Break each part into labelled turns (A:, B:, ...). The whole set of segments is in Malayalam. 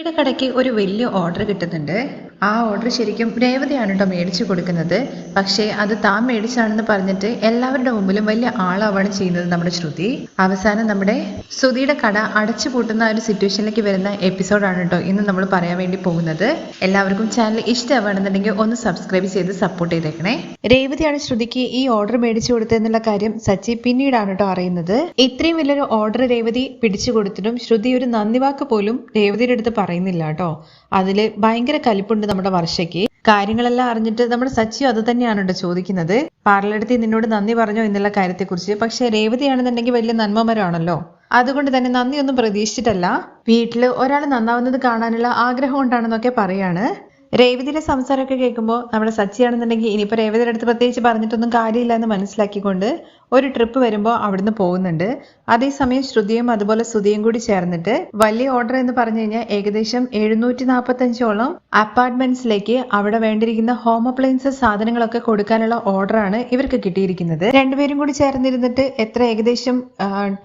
A: ഈടെ കടയ്ക്ക് ഒരു വലിയ ഓർഡർ കിട്ടുന്നുണ്ട്. ആ ഓർഡർ ശരിക്കും രേവതിയാണ് കേട്ടോ മേടിച്ചു കൊടുക്കുന്നത്. പക്ഷേ അത് താൻ മേടിച്ചാണെന്ന് പറഞ്ഞിട്ട് എല്ലാവരുടെ മുമ്പിലും വലിയ ആളാവാണ് ചെയ്യുന്നത് നമ്മുടെ ശ്രുതി. അവസാനം നമ്മുടെ ശ്രുതിയുടെ കട അടച്ചു പൂട്ടുന്ന ഒരു സിറ്റുവേഷനിലേക്ക് വരുന്ന എപ്പിസോഡാണ് കേട്ടോ ഇന്ന് നമ്മൾ പറയാൻ വേണ്ടി പോകുന്നത്. എല്ലാവർക്കും ചാനൽ ഇഷ്ടമാണെന്നുണ്ടെങ്കിൽ ഒന്ന് സബ്സ്ക്രൈബ് ചെയ്ത് സപ്പോർട്ട് ചെയ്തേക്കണേ. രേവതിയാണ് ശ്രുതിക്ക് ഈ ഓർഡർ മേടിച്ചു കൊടുത്തതെന്നുള്ള കാര്യം സച്ചി പിന്നീടാണ് കേട്ടോ അറിയുന്നത്. ഇത്രയും വലിയൊരു ഓർഡർ രേവതി പിടിച്ചു കൊടുത്തിട്ടും ശ്രുതി ഒരു നന്ദി വാക്ക് പോലും രേവതിയുടെ അടുത്ത് പറയുന്നില്ല കേട്ടോ. അതില് ഭയങ്കര കലിപ്പുണ്ട് നമ്മുടെ വർഷയ്ക്ക്. കാര്യങ്ങളെല്ലാം അറിഞ്ഞിട്ട് നമ്മുടെ സച്ചിയും അത് തന്നെയാണ് കേട്ടോ ചോദിക്കുന്നത്. പാർലടുത്ത് നിന്നോട് നന്ദി പറഞ്ഞോ എന്നുള്ള കാര്യത്തെക്കുറിച്ച്. പക്ഷെ രേവതിയാണെന്നുണ്ടെങ്കിൽ വലിയ നന്മമരാണല്ലോ, അതുകൊണ്ട് തന്നെ നന്ദിയൊന്നും പ്രതീക്ഷിച്ചിട്ടല്ല. വീട്ടില് ഒരാൾ നന്നാവുന്നത് കാണാനുള്ള ആഗ്രഹം കൊണ്ടാണെന്നൊക്കെ പറയാണ്. രേവതിയുടെ സംസാരമൊക്കെ കേൾക്കുമ്പോൾ നമ്മുടെ സച്ചിയാണെന്നുണ്ടെങ്കിൽ ഇനിയിപ്പോൾ രേവതിയുടെ അടുത്ത് പ്രത്യേകിച്ച് പറഞ്ഞിട്ടൊന്നും കാര്യമില്ല എന്ന് മനസ്സിലാക്കിക്കൊണ്ട് ഒരു ട്രിപ്പ് വരുമ്പോൾ അവിടുന്ന് പോകുന്നുണ്ട്. അതേസമയം ശ്രുതിയും അതുപോലെ സുധിയും കൂടി ചേർന്നിട്ട് വലിയ ഓർഡർ എന്ന് പറഞ്ഞു കഴിഞ്ഞാൽ ഏകദേശം 745ഓളം അപ്പാർട്ട്മെന്റ്സിലേക്ക് അവിടെ വേണ്ടിയിരിക്കുന്ന ഹോം അപ്ലയൻസസ് സാധനങ്ങളൊക്കെ കൊടുക്കാനുള്ള ഓർഡറാണ് ഇവർക്ക് കിട്ടിയിരിക്കുന്നത്. രണ്ടുപേരും കൂടി ചേർന്നിരുന്നിട്ട് എത്ര ഏകദേശം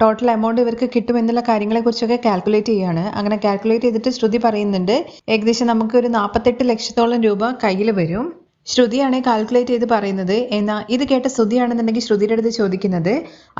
A: ടോട്ടൽ എമൗണ്ട് ഇവർക്ക് കിട്ടും എന്നുള്ള കാര്യങ്ങളെ കുറിച്ചൊക്കെ കാൽക്കുലേറ്റ് ചെയ്യാണ്. അങ്ങനെ കാൽക്കുലേറ്റ് ചെയ്തിട്ട് ശ്രുതി പറയുന്നുണ്ട് ഏകദേശം നമുക്ക് ഒരു 48 ലക്ഷത്തോളം രൂപ കയ്യിൽ വരും. ശ്രുതിയാണ് കാൽക്കുലേറ്റ് ചെയ്ത് പറയുന്നത്. എന്നാൽ ഇത് കേട്ട ശ്രുതിയാണെന്നുണ്ടെങ്കിൽ ശ്രുതിയുടെ അടുത്ത് ചോദിക്കുന്നത്,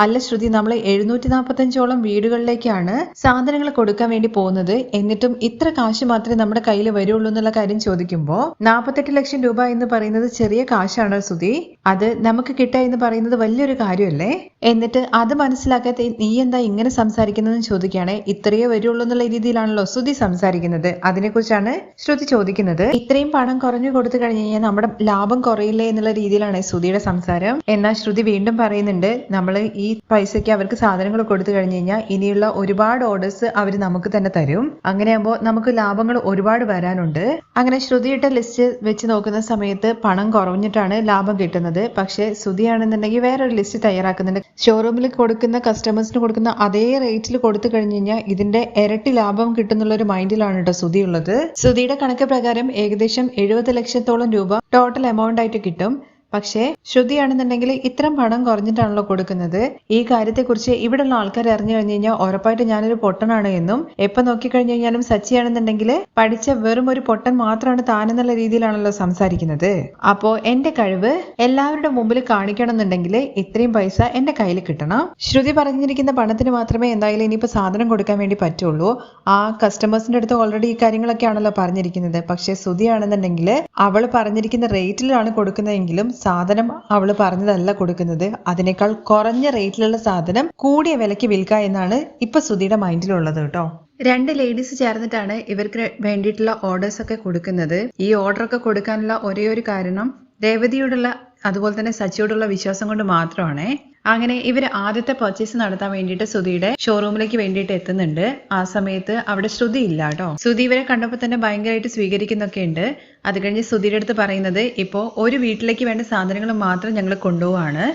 A: അല്ല ശ്രുതി, നമ്മൾ 745ഓളം വീടുകളിലേക്കാണ് സാധനങ്ങൾ കൊടുക്കാൻ വേണ്ടി പോകുന്നത്, എന്നിട്ടും ഇത്ര കാശ് മാത്രമേ നമ്മുടെ കയ്യിൽ വരുള്ളൂ എന്നുള്ള കാര്യം ചോദിക്കുമ്പോൾ 48 ലക്ഷം രൂപ എന്ന് പറയുന്നത് ചെറിയ കാശാണോ ശ്രുതി? അത് നമുക്ക് കിട്ടുക എന്ന് പറയുന്നത് വലിയൊരു കാര്യമല്ലേ? എന്നിട്ട് അത് മനസ്സിലാക്കാത്ത നീ എന്താ ഇങ്ങനെ സംസാരിക്കുന്നതെന്ന് ചോദിക്കുകയാണ്. ഇത്രയേ വരുള്ളൂ എന്നുള്ള രീതിയിലാണല്ലോ ശ്രുതി സംസാരിക്കുന്നത്. അതിനെക്കുറിച്ചാണ് ശ്രുതി ചോദിക്കുന്നത്. ഇത്രയും പണം കുറഞ്ഞു കൊടുത്തു കഴിഞ്ഞു കഴിഞ്ഞാൽ നമ്മുടെ ലാഭം കുറയില്ലേ എന്നുള്ള രീതിയിലാണ് ശ്രുതിയുടെ സംസാരം. എന്നാൽ ശ്രുതി വീണ്ടും പറയുന്നുണ്ട്, നമ്മൾ ഈ പൈസയ്ക്ക് അവർക്ക് സാധനങ്ങൾ കൊടുത്തു കഴിഞ്ഞു കഴിഞ്ഞാൽ ഇനിയുള്ള ഒരുപാട് ഓർഡേഴ്സ് അവർ നമുക്ക് തന്നെ തരും. അങ്ങനെയാകുമ്പോൾ നമുക്ക് ലാഭങ്ങൾ ഒരുപാട് വരാനുണ്ട്. അങ്ങനെ ശ്രുതിയുടെ ലിസ്റ്റ് വെച്ച് നോക്കുന്ന സമയത്ത് പണം കുറഞ്ഞിട്ടാണ് ലാഭം കിട്ടുന്നത്. പക്ഷെ ശ്രുതിയാണെന്നുണ്ടെങ്കിൽ വേറൊരു ലിസ്റ്റ് തയ്യാറാക്കുന്നുണ്ട്. ഷോറൂമിൽ കൊടുക്കുന്ന കസ്റ്റമേഴ്സിന് കൊടുക്കുന്ന അതേ റേറ്റിൽ കൊടുത്തു കഴിഞ്ഞു കഴിഞ്ഞാൽ ഇതിന്റെ ഇരട്ടി ലാഭം കിട്ടുന്നുള്ള ഒരു മൈൻഡിലാണ് കേട്ടോ ശ്രുതി ഉള്ളത്. ശ്രുതിയുടെ കണക്ക് പ്രകാരം ഏകദേശം 70 ലക്ഷത്തോളം രൂപ ടോട്ടൽ എമൗണ്ട് ആയിട്ട് കിട്ടും. പക്ഷേ ശ്രുതിയാണെന്നുണ്ടെങ്കിൽ ഇത്തരം പണം കുറഞ്ഞിട്ടാണല്ലോ കൊടുക്കുന്നത്. ഈ കാര്യത്തെക്കുറിച്ച് ഇവിടെയുള്ള ആൾക്കാർ അറിഞ്ഞു കഴിഞ്ഞു കഴിഞ്ഞാൽ ഉറപ്പായിട്ട് ഞാനൊരു പൊട്ടനാണ് എന്നും എപ്പൊ നോക്കിക്കഴിഞ്ഞു കഴിഞ്ഞാലും സച്ചിയാണെന്നുണ്ടെങ്കിൽ പഠിച്ച വെറും ഒരു പൊട്ടൻ മാത്രമാണ് താനെന്നുള്ള രീതിയിലാണല്ലോ സംസാരിക്കുന്നത്. അപ്പോ എന്റെ കഴിവ് എല്ലാവരുടെ മുമ്പിൽ കാണിക്കണം എന്നുണ്ടെങ്കിൽ ഇത്രയും പൈസ എന്റെ കയ്യിൽ കിട്ടണം. ശ്രുതി പറഞ്ഞിരിക്കുന്ന പണത്തിന് മാത്രമേ എന്തായാലും ഇനിയിപ്പോ സാധനം കൊടുക്കാൻ വേണ്ടി പറ്റുള്ളൂ. ആ കസ്റ്റമേഴ്സിന്റെ അടുത്ത് ഓൾറെഡി ഈ കാര്യങ്ങളൊക്കെയാണല്ലോ പറഞ്ഞിരിക്കുന്നത്. പക്ഷെ ശ്രുതിയാണെന്നുണ്ടെങ്കിൽ അവള് പറഞ്ഞിരിക്കുന്ന റേറ്റിലാണ് കൊടുക്കുന്നതെങ്കിലും സാധനം അവള് പറഞ്ഞതല്ല കൊടുക്കുന്നത്. അതിനേക്കാൾ കുറഞ്ഞ റേറ്റിലുള്ള സാധനം കൂടിയ വിലയ്ക്ക് വിൽക്കുക എന്നാണ് ഇപ്പൊ ശ്രുതിയുടെ മൈൻഡിലുള്ളത് കേട്ടോ. രണ്ട് ലേഡീസ് ചേർന്നിട്ടാണ് ഇവർക്ക് വേണ്ടിയിട്ടുള്ള ഓർഡേഴ്സ് ഒക്കെ കൊടുക്കുന്നത്. ഈ ഓർഡർ ഒക്കെ കൊടുക്കാനുള്ള ഒരേ ഒരു കാരണം രേവതിയോടുള്ള അതുപോലെ തന്നെ സച്ചിയോടുള്ള വിശ്വാസം കൊണ്ട് മാത്രമാണ്. അങ്ങനെ ഇവർ ആദ്യത്തെ പർച്ചേസ് നടത്താൻ വേണ്ടിയിട്ട് ശ്രുതിയുടെ ഷോറൂമിലേക്ക് വേണ്ടിയിട്ട് എത്തുന്നുണ്ട്. ആ സമയത്ത് അവിടെ ശ്രുതി ഇല്ല കേട്ടോ. ശ്രുതി ഇവരെ കണ്ടപ്പോൾ തന്നെ ഭയങ്കരമായിട്ട് സ്വീകരിക്കുന്നൊക്കെ ഉണ്ട്. അത് കഴിഞ്ഞ് ശ്രുതിയുടെ അടുത്ത് പറയുന്നത്, ഇപ്പോ ഒരു വീട്ടിലേക്ക് വേണ്ട സാധനങ്ങൾ മാത്രം ഞങ്ങൾ കൊണ്ടുപോവാണ്,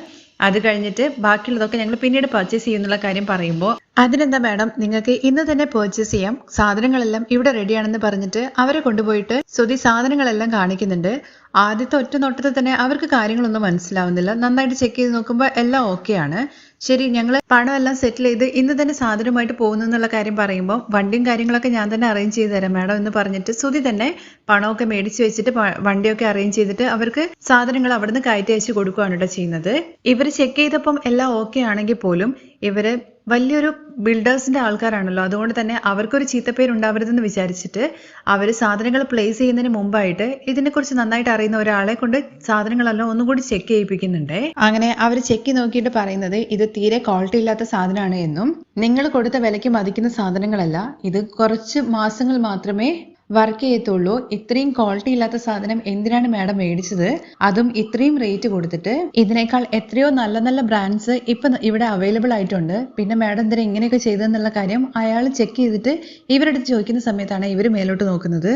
A: അത് കഴിഞ്ഞിട്ട് ബാക്കിയുള്ളതൊക്കെ ഞങ്ങൾ പിന്നീട് പർച്ചേസ് ചെയ്യുന്നുള്ള കാര്യം പറയുമ്പോൾ, അതിനെന്താ മാഡം, നിങ്ങൾക്ക് ഇന്ന് തന്നെ പർച്ചേസ് ചെയ്യാം, സാധനങ്ങളെല്ലാം ഇവിടെ റെഡിയാണെന്ന് പറഞ്ഞിട്ട് അവരെ കൊണ്ടുപോയിട്ട് ശ്രുതി സാധനങ്ങളെല്ലാം കാണിക്കുന്നുണ്ട്. ആദ്യത്തെ ഒറ്റ നോട്ടത്തിൽ തന്നെ അവർക്ക് കാര്യങ്ങളൊന്നും മനസ്സിലാവുന്നില്ല. നന്നായിട്ട് ചെക്ക് ചെയ്ത് നോക്കുമ്പോൾ എല്ലാം ഓക്കെയാണ്. ശരി, ഞങ്ങൾ പണമെല്ലാം സെറ്റിൽ ചെയ്ത് ഇന്ന് തന്നെ സാധനമായിട്ട് പോകുന്നു എന്നുള്ള കാര്യം പറയുമ്പോൾ, വണ്ടിയും കാര്യങ്ങളൊക്കെ ഞാൻ തന്നെ അറേഞ്ച് ചെയ്ത് തരാം മാഡം എന്ന് പറഞ്ഞിട്ട് ശ്രുതി തന്നെ പണമൊക്കെ മേടിച്ച് വെച്ചിട്ട് വണ്ടിയൊക്കെ അറേഞ്ച് ചെയ്തിട്ട് അവർക്ക് സാധനങ്ങൾ അവിടുന്ന് കയറ്റി അയച്ച് കൊടുക്കുകയാണ് കേട്ടോ ചെയ്യുന്നത്. ഇവർ ചെക്ക് ചെയ്തപ്പം എല്ലാം ഓക്കെ ആണെങ്കിൽ പോലും ഇവര് വലിയൊരു ബിൽഡേഴ്സിന്റെ ആൾക്കാരാണല്ലോ, അതുകൊണ്ട് തന്നെ അവർക്കൊരു ചീത്തപ്പേരുണ്ടാവരുതെന്ന് വിചാരിച്ചിട്ട് അവര് സാധനങ്ങൾ പ്ലേസ് ചെയ്യുന്നതിന് മുമ്പായിട്ട് ഇതിനെക്കുറിച്ച് നന്നായിട്ട് അറിയുന്ന ഒരാളെ കൊണ്ട് സാധനങ്ങളെല്ലാം ഒന്നുകൂടി ചെക്ക് ചെയ്യിപ്പിക്കുന്നുണ്ട്. അങ്ങനെ അവർ ചെക്ക് നോക്കിയിട്ട് പറയുന്നത്, ഇത് തീരെ ക്വാളിറ്റി ഇല്ലാത്ത സാധനമാണ് എന്നും നിങ്ങൾ കൊടുത്ത വിലയ്ക്ക് മതിക്കുന്ന സാധനങ്ങളല്ല, ഇത് കുറച്ച് മാസങ്ങൾ മാത്രമേ വർക്ക് ചെയ്യത്തുള്ളൂ, ഇത്രയും ക്വാളിറ്റി ഇല്ലാത്ത സാധനം എന്തിനാണ് മാഡം മേടിച്ചത്, അതും ഇത്രയും റേറ്റ് കൊടുത്തിട്ട്, ഇതിനേക്കാൾ എത്രയോ നല്ല നല്ല ബ്രാൻഡ്സ് ഇപ്പൊ ഇവിടെ അവൈലബിൾ ആയിട്ടുണ്ട്, പിന്നെ മാഡം എന്തിനാ ഇങ്ങനെയൊക്കെ ചെയ്തതെന്നുള്ള കാര്യം അയാൾ ചെക്ക് ചെയ്തിട്ട് ഇവരുടെ ചോദിക്കുന്ന സമയത്താണ് ഇവർ മേലോട്ട് നോക്കുന്നത്.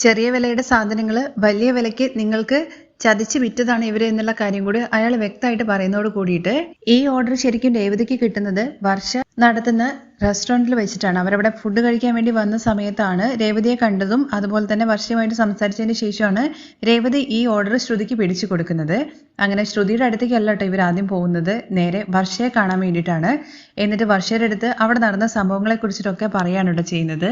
A: ചെറിയ വിലയുടെ സാധനങ്ങൾ വലിയ വിലയ്ക്ക് നിങ്ങൾക്ക് ചതിച്ച് വിറ്റതാണ് ഇവര് എന്നുള്ള കാര്യം കൂടി അയാൾ വ്യക്തമായിട്ട് പറയുന്നതോട് കൂടിയിട്ട് ഈ ഓർഡർ ശരിക്കും രേവതിക്ക് കിട്ടുന്നത് വർഷ നടത്തുന്ന റെസ്റ്റോറൻറ്റിൽ വെച്ചിട്ടാണ്. അവരവിടെ ഫുഡ് കഴിക്കാൻ വേണ്ടി വന്ന സമയത്താണ് രേവതിയെ കണ്ടതും അതുപോലെ തന്നെ വർഷയുമായിട്ട് സംസാരിച്ചതിന് ശേഷമാണ് രേവതി ഈ ഓർഡർ ശ്രുതിക്ക് പിടിച്ചു കൊടുക്കുന്നത്. അങ്ങനെ ശ്രുതിയുടെ അടുത്തേക്കല്ല കേട്ടോ ഇവർ ആദ്യം പോകുന്നത്, നേരെ വർഷയെ കാണാൻ വേണ്ടിയിട്ടാണ്. എന്നിട്ട് വർഷയുടെ അടുത്ത് അവിടെ നടന്ന സംഭവങ്ങളെ കുറിച്ചിട്ടൊക്കെ പറയാണ് കേട്ടോ ചെയ്യുന്നത്.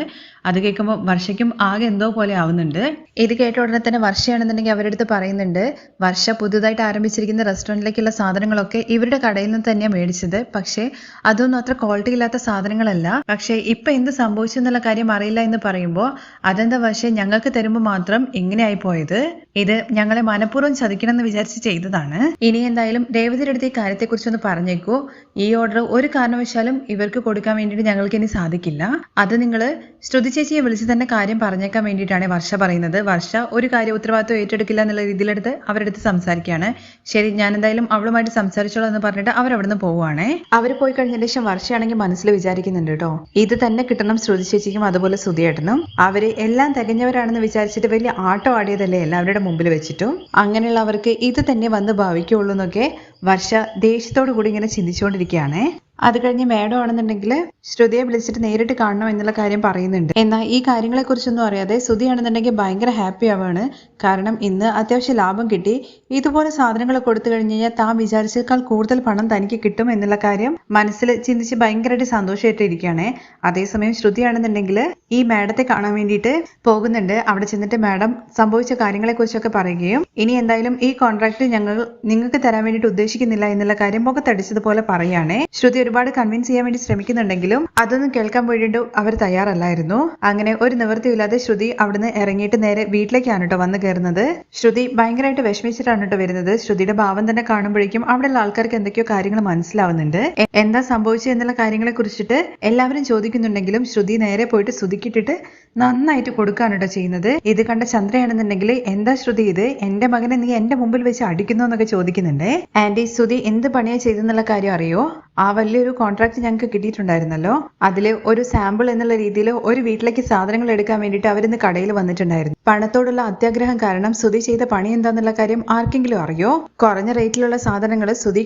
A: അത് കേൾക്കുമ്പോൾ വർഷയ്ക്കും ആകെ എന്തോ പോലെ ആവുന്നുണ്ട്. ഇത് കേട്ട ഉടനെ തന്നെ വർഷയാണെന്നുണ്ടെങ്കിൽ അവരുടെ അടുത്ത് പറയുന്നുണ്ട്, വർഷ പുതുതായിട്ട് ആരംഭിച്ചിരിക്കുന്ന റെസ്റ്റോറൻറ്റിലേക്കുള്ള സാധനങ്ങളൊക്കെ ഇവരുടെ കടയിൽ നിന്ന് തന്നെയാണ് മേടിച്ചത്. പക്ഷേ അതൊന്നും അത്ര ക്വാളിറ്റി ഇല്ലാത്ത സാധനങ്ങളല്ല. പക്ഷേ ഇപ്പൊ എന്ത് സംഭവിച്ചു എന്നുള്ള കാര്യം അറിയില്ല എന്ന് പറയുമ്പോൾ അതെന്താ വർഷ ഞങ്ങൾക്ക് തരുമ്പോൾ മാത്രം ഇങ്ങനെയായി പോയത്, ഇത് ഞങ്ങളെ മനഃപൂർവ്വം ചതിക്കണം എന്ന് വിചാരിച്ച് ചെയ്തതാണ്. ഇനി എന്തായാലും രേവതിയുടെ അടുത്ത് ഈ കാര്യത്തെക്കുറിച്ചൊന്ന് പറഞ്ഞേക്കൂ. ഈ ഓർഡർ ഒരു കാരണവശാലും ഇവർക്ക് കൊടുക്കാൻ വേണ്ടിയിട്ട് ഞങ്ങൾക്ക് ഇനി സാധിക്കില്ല. അത് നിങ്ങൾ ശ്രുതി ചേച്ചിയെ വിളിച്ച് തന്നെ കാര്യം പറഞ്ഞേക്കാൻ വേണ്ടിയിട്ടാണ് വർഷ പറയുന്നത്. വർഷ ഒരു കാര്യം ഉത്തരവാദിത്വം ഏറ്റെടുക്കില്ല എന്നുള്ള രീതിയിലെടുത്ത് അവരുടെ അടുത്ത് സംസാരിക്കുകയാണ്. ശരി, ഞാൻ എന്തായാലും അവളുമായിട്ട് സംസാരിച്ചോളാം എന്ന് പറഞ്ഞിട്ട് അവരവിടുന്ന് പോവുകയാണേ. അവർ പോയി കഴിഞ്ഞതിന് ശേഷം വർഷയാണെങ്കിൽ മനസ്സിൽ വിചാരിക്കുന്നുണ്ട് കേട്ടോ, ഇത് തന്നെ കിട്ടണം ശ്രുതി ചേച്ചിക്കും അതുപോലെ സുധിയേട്ടനും. അവര് എല്ലാം തികഞ്ഞവരാണെന്ന് വിചാരിച്ചിട്ട് വലിയ ആട്ടം ആടിയതല്ലേ എല്ലാവരുടെ മുമ്പിൽ വെച്ചിട്ടും. അങ്ങനെയുള്ളവർക്ക് ഇത് തന്നെ വന്ന് ഭാവിക്കുള്ളൂ എന്നൊക്കെ വർഷ ദേഷ്യത്തോടു കൂടി ഇങ്ങനെ ചിന്തിച്ചുകൊണ്ടിരിക്കുകയാണേ. അത് കഴിഞ്ഞ് മേഡം ആണെന്നുണ്ടെങ്കിൽ ശ്രുതിയെ വിളിച്ചിട്ട് നേരിട്ട് കാണണം എന്നുള്ള കാര്യം പറയുന്നുണ്ട്. എന്നാൽ ഈ കാര്യങ്ങളെ കുറിച്ചൊന്നും അറിയാതെ ശ്രുതി ആണെന്നുണ്ടെങ്കിൽ ഭയങ്കര ഹാപ്പി ആവാണ്. കാരണം ഇന്ന് അത്യാവശ്യം ലാഭം കിട്ടി. ഇതുപോലെ സാധനങ്ങൾ കൊടുത്തു കഴിഞ്ഞ് കഴിഞ്ഞാൽ താൻ വിചാരിച്ചേക്കാൾ കൂടുതൽ പണം തനിക്ക് കിട്ടും എന്നുള്ള കാര്യം മനസ്സിൽ ചിന്തിച്ച് ഭയങ്കരമായിട്ട് സന്തോഷമായിട്ടിരിക്കുകയാണ്. അതേസമയം ശ്രുതി ആണെന്നുണ്ടെങ്കിൽ ഈ മേഡത്തെ കാണാൻ വേണ്ടിയിട്ട് പോകുന്നുണ്ട്. അവിടെ ചെന്നിട്ട് മേഡം സംഭവിച്ച കാര്യങ്ങളെ കുറിച്ചൊക്കെ പറയുകയും ഇനി എന്തായാലും ഈ കോൺട്രാക്ട് ഞങ്ങൾ നിങ്ങൾക്ക് തരാൻ വേണ്ടിയിട്ട് ഉദ്ദേശിക്കുന്നില്ല എന്നുള്ള കാര്യം മുഖത്തടിച്ചതുപോലെ പറയുകയാണേ. ശ്രുതി ഒരുപാട് കൺവിൻസ് ചെയ്യാൻ വേണ്ടി ശ്രമിക്കുന്നുണ്ടെങ്കിലും അതൊന്നും കേൾക്കാൻ വേണ്ടിയിട്ട് അവർ തയ്യാറല്ലായിരുന്നു. അങ്ങനെ ഒരു നിവൃത്തിയില്ലാതെ ശ്രുതി അവിടുന്ന് ഇറങ്ങിയിട്ട് നേരെ വീട്ടിലേക്കാണ് കേട്ടോ വന്ന് കയറുന്നത്. ശ്രുതി ഭയങ്കരമായിട്ട് വിഷമിച്ചിട്ടാണ് കേട്ടോ വരുന്നത്. ശ്രുതിയുടെ ഭാവം തന്നെ കാണുമ്പോഴേക്കും അവിടെയുള്ള ആൾക്കാർക്ക് എന്തൊക്കെയോ കാര്യങ്ങൾ മനസ്സിലാവുന്നുണ്ട്. എന്താ സംഭവിച്ചത് എന്നുള്ള കാര്യങ്ങളെ കുറിച്ചിട്ട് എല്ലാവരും ചോദിക്കുന്നുണ്ടെങ്കിലും ശ്രുതി നേരെ പോയിട്ട് ശ്രുതിക്കിട്ടിട്ട് നന്നായിട്ട് കൊടുക്കാണ് കേട്ടോ ചെയ്യുന്നത്. ഇത് കണ്ട ചന്ദ്രയാണെന്നുണ്ടെങ്കിൽ എന്താ ശ്രുതി ഇത്, എന്റെ മകനെ നീ എന്റെ മുമ്പിൽ വെച്ച് അടിക്കുന്നു എന്നൊക്കെ ചോദിക്കുന്നുണ്ട്. ആന്റി, ശ്രുതി എന്ത് പണിയാ ചെയ്തെന്നുള്ള കാര്യം അറിയോ? ആ വലിയൊരു കോൺട്രാക്ട് ഞങ്ങൾക്ക് കിട്ടിയിട്ടുണ്ടായിരുന്നല്ലോ, അതില് ഒരു സാമ്പിൾ എന്നുള്ള രീതിയിൽ ഒരു വീട്ടിലേക്ക് സാധനങ്ങൾ എടുക്കാൻ വേണ്ടിയിട്ട് അവരിന്ന് കടയിൽ വന്നിട്ടുണ്ടായിരുന്നു. പണത്തോടുള്ള അത്യാഗ്രഹം കാരണം ശ്രുതി ചെയ്ത പണി എന്താന്നുള്ള കാര്യം ആർക്കെങ്കിലും അറിയോ? കുറഞ്ഞ റേറ്റിലുള്ള സാധനങ്ങൾ ശ്രുതി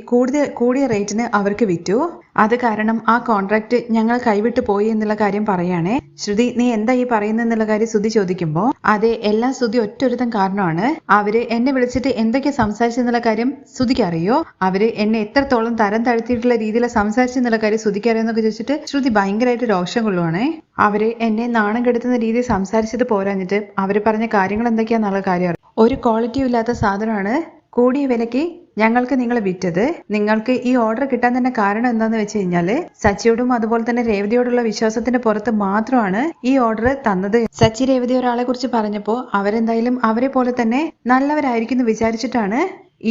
A: കൂടിയ റേറ്റിന് അവർക്ക് വിറ്റു. അത് കാരണം ആ കോൺട്രാക്ട് ഞങ്ങൾ കൈവിട്ടു പോയി എന്നുള്ള കാര്യം പറയാണേ. ശ്രുതി, നീ എന്താ ഈ പറയുന്നെന്നുള്ള കാര്യം ശ്രുതി ചോദിക്കുമ്പോ അതെ, എല്ലാം ശ്രുതി ഒറ്റൊരുത്തം കാരണമാണ്. അവര് എന്നെ വിളിച്ചിട്ട് എന്തൊക്കെ സംസാരിച്ചെന്നുള്ള കാര്യം ശ്രുതിക്ക് അറിയോ? അവര് എന്നെ എത്രത്തോളം തരം താഴ്ത്തിയിട്ടുള്ള രീതിയിൽ സംസാരിച്ചെന്നുള്ള കാര്യം ശ്രുതിക്ക് അറിയാന്നൊക്കെ ചോദിച്ചിട്ട് ശ്രുതി ഭയങ്കരമായിട്ട് രോഷം കൊള്ളുവാണേ. അവര് എന്നെ നാണം കെടുത്തുന്ന രീതിയിൽ സംസാരിച്ചത് പോരാഞ്ഞിട്ട് അവര് പറഞ്ഞ കാര്യങ്ങൾ എന്തൊക്കെയാന്നുള്ള കാര്യം അറിയാം. ഒരു ക്വാളിറ്റിയും ഇല്ലാത്ത സാധനമാണ് കൂടിയ വിലക്ക് ഞങ്ങൾക്ക് നിങ്ങൾ വിറ്റത്. നിങ്ങൾക്ക് ഈ ഓർഡർ കിട്ടാൻ തന്നെ കാരണം എന്താന്ന് വെച്ച് കഴിഞ്ഞാല് സച്ചിയോടും അതുപോലെ തന്നെ രേവതിയോടുള്ള വിശ്വാസത്തിന്റെ പുറത്ത് മാത്രമാണ് ഈ ഓർഡർ തന്നത്. സച്ചി രേവതി ഒരാളെ കുറിച്ച് പറഞ്ഞപ്പോ അവരെന്തായാലും അവരെ പോലെ തന്നെ നല്ലവരായിരിക്കും വിചാരിച്ചിട്ടാണ്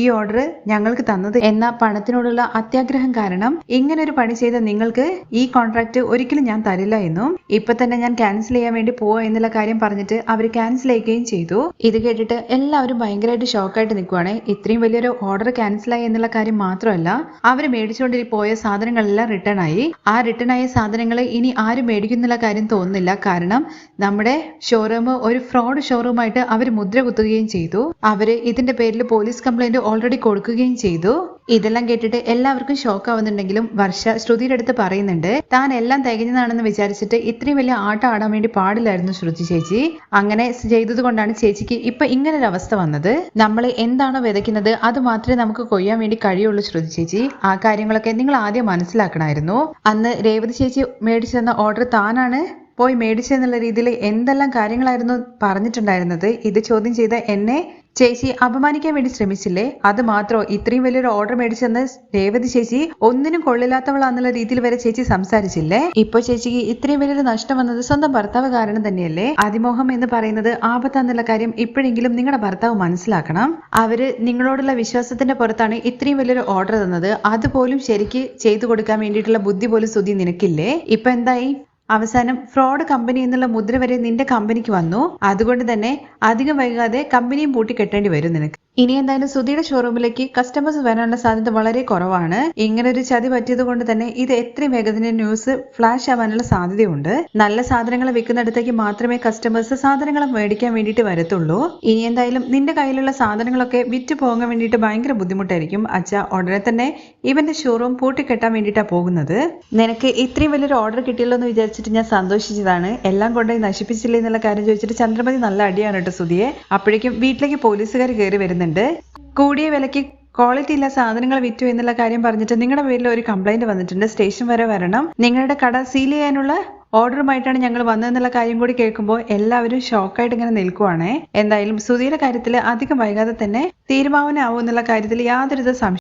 A: ഈ ഓർഡർ ഞങ്ങൾക്ക് തന്നത്. എന്ന പണത്തിനോടുള്ള അത്യാഗ്രഹം കാരണം ഇങ്ങനെ ഒരു പണി ചെയ്ത നിങ്ങൾക്ക് ഈ കോൺട്രാക്ട് ഒരിക്കലും ഞാൻ തരില്ല എന്നും ഇപ്പൊ തന്നെ ഞാൻ ക്യാൻസൽ ചെയ്യാൻ വേണ്ടി പോവാ എന്നുള്ള കാര്യം പറഞ്ഞിട്ട് അവർ ക്യാൻസൽ ചെയ്യുകയും ചെയ്തു. ഇത് കേട്ടിട്ട് എല്ലാവരും ഭയങ്കരമായിട്ട് ഷോക്കായിട്ട് നിൽക്കുവാണ്. ഇത്രയും വലിയൊരു ഓർഡർ ക്യാൻസൽ ആയി എന്നുള്ള കാര്യം മാത്രമല്ല, അവർ മേടിച്ചുകൊണ്ട് പോയ സാധനങ്ങളെല്ലാം റിട്ടേൺ ആയി. ആ റിട്ടേൺ ആയ സാധനങ്ങൾ ഇനി ആരും മേടിക്കുന്നുള്ള കാര്യം തോന്നുന്നില്ല. കാരണം നമ്മുടെ ഷോറൂം ഒരു ഫ്രോഡ് ഷോറൂമായിട്ട് അവർ മുദ്ര കുത്തുകയും ചെയ്തു. അവര് ഇതിന്റെ പേരിൽ പോലീസ് കംപ്ലൈന്റ് ഓൾറെഡി കൊടുക്കുകയും ചെയ്തു. ഇതെല്ലാം കേട്ടിട്ട് എല്ലാവർക്കും ഷോക്ക് ആവുന്നുണ്ടെങ്കിലും വർഷ ശ്രുതിയുടെ അടുത്ത് പറയുന്നുണ്ട്, താൻ എല്ലാം തികഞ്ഞതാണെന്ന് വിചാരിച്ചിട്ട് ഇത്രയും വലിയ ആട്ടം ആടാൻ വേണ്ടി പാടില്ലായിരുന്നു ശ്രുതി ചേച്ചി. അങ്ങനെ ചെയ്തത് കൊണ്ടാണ് ചേച്ചിക്ക് ഇപ്പൊ ഇങ്ങനൊരു അവസ്ഥ വന്നത്. നമ്മൾ എന്താണോ വിതയ്ക്കുന്നത് അത് മാത്രമേ നമുക്ക് കൊയ്യാൻ വേണ്ടി കഴിയുള്ളൂ ശ്രുതി ചേച്ചി. ആ കാര്യങ്ങളൊക്കെ നിങ്ങൾ ആദ്യം മനസ്സിലാക്കണമായിരുന്നു. അന്ന് രേവതി ചേച്ചി മേടിച്ചു തന്ന ഓർഡർ താനാണ് പോയി മേടിച്ചെന്നുള്ള രീതിയിൽ എന്തെല്ലാം കാര്യങ്ങളായിരുന്നു പറഞ്ഞിട്ടുണ്ടായിരുന്നത്. ഇത് ചോദ്യം ചെയ്ത എന്നെ ചേച്ചി അപമാനിക്കാൻ വേണ്ടി ശ്രമിച്ചില്ലേ? അത് മാത്രോ, ഇത്രയും വലിയൊരു ഓർഡർ മേടിച്ചെന്ന് രേവതി ചേച്ചി ഒന്നിനും കൊള്ളില്ലാത്തവളാന്നുള്ള രീതിയിൽ വരെ ചേച്ചി സംസാരിച്ചില്ലേ? ഇപ്പൊ ചേച്ചിക്ക് ഇത്രയും വലിയൊരു നഷ്ടം വന്നത് സ്വന്തം ഭർത്താവ് കാരണം തന്നെയല്ലേ? അതിമോഹം എന്ന് പറയുന്നത് ആപത്താന്നുള്ള കാര്യം ഇപ്പോഴെങ്കിലും നിങ്ങളുടെ ഭർത്താവ് മനസ്സിലാക്കണം. അവര് നിങ്ങളോടുള്ള വിശ്വാസത്തിന്റെ പുറത്താണ് ഇത്രയും വലിയൊരു ഓർഡർ തന്നത്. അതുപോലും ശരിക്ക് ചെയ്തു കൊടുക്കാൻ വേണ്ടിയിട്ടുള്ള ബുദ്ധി പോലും ശ്രുതി നിനക്കില്ലേ? ഇപ്പൊ എന്തായി? അവസാനം ഫ്രോഡ് കമ്പനി എന്നുള്ള മുദ്ര വരെ നിന്റെ കമ്പനിക്ക് വന്നു. അതുകൊണ്ട് തന്നെ അധികം വൈകാതെ കമ്പനിയും പൂട്ടി കെട്ടേണ്ടി വരും നിനക്ക്. ഇനി എന്തായാലും സുധിയുടെ ഷോറൂമിലേക്ക് കസ്റ്റമേഴ്സ് വരാനുള്ള സാധ്യത വളരെ കുറവാണ്. ഇങ്ങനെ ഒരു ചതി പറ്റിയത് കൊണ്ട് തന്നെ ഇത് എത്രയും വേഗത്തിൽ ന്യൂസ് ഫ്ലാഷ് ആവാനുള്ള സാധ്യതയുണ്ട്. നല്ല സാധനങ്ങൾ വിൽക്കുന്നിടത്തേക്ക് മാത്രമേ കസ്റ്റമേഴ്സ് സാധനങ്ങൾ മേടിക്കാൻ വേണ്ടിയിട്ട് വരത്തുള്ളൂ. ഇനി എന്തായാലും നിന്റെ കയ്യിലുള്ള സാധനങ്ങളൊക്കെ വിറ്റ് പോകാൻ വേണ്ടിയിട്ട് ഭയങ്കര ബുദ്ധിമുട്ടായിരിക്കും. അച്ഛ ഉടനെ തന്നെ ഇവന്റെ ഷോറൂം പൂട്ടിക്കെട്ടാൻ വേണ്ടിയിട്ടാണ് പോകുന്നത്. നിനക്ക് ഇത്രയും വലിയൊരു ഓർഡർ കിട്ടിയല്ലോ എന്ന് വിചാരിച്ചിട്ട് ഞാൻ സന്തോഷിച്ചതാണ്. എല്ലാം കൊണ്ടുപോയി നശിപ്പിച്ചില്ലേ എന്നുള്ള കാര്യം ചോദിച്ചിട്ട് ചന്ദ്രമതി നല്ല അടിയാണ് കേട്ടോ സുധിയെ. അപ്പോഴേക്കും വീട്ടിലേക്ക് പോലീസുകാർ കയറി വരുന്നുണ്ട്. കൂടിയ വിലയ്ക്ക് ക്വാളിറ്റി ഇല്ല സാധനങ്ങൾ വിറ്റു എന്നുള്ള കാര്യം പറഞ്ഞിട്ട് നിങ്ങളുടെ പേരിൽ ഒരു കംപ്ലൈന്റ് വന്നിട്ടുണ്ട്. സ്റ്റേഷൻ വരെ വരണം, നിങ്ങളുടെ കട സീൽ ചെയ്യാനുള്ള ഓർഡറുമായിട്ടാണ് ഞങ്ങൾ വന്നതെന്നുള്ള കാര്യം കൂടി കേൾക്കുമ്പോൾ എല്ലാവരും ഷോക്കായിട്ട് ഇങ്ങനെ നിൽക്കുവാണേ. എന്തായാലും സുധിയുടെ കാര്യത്തിൽ അധികം വൈകാതെ തന്നെ തീരുമാനമാവും എന്നുള്ള കാര്യത്തിൽ യാതൊരുവിധ സംശയം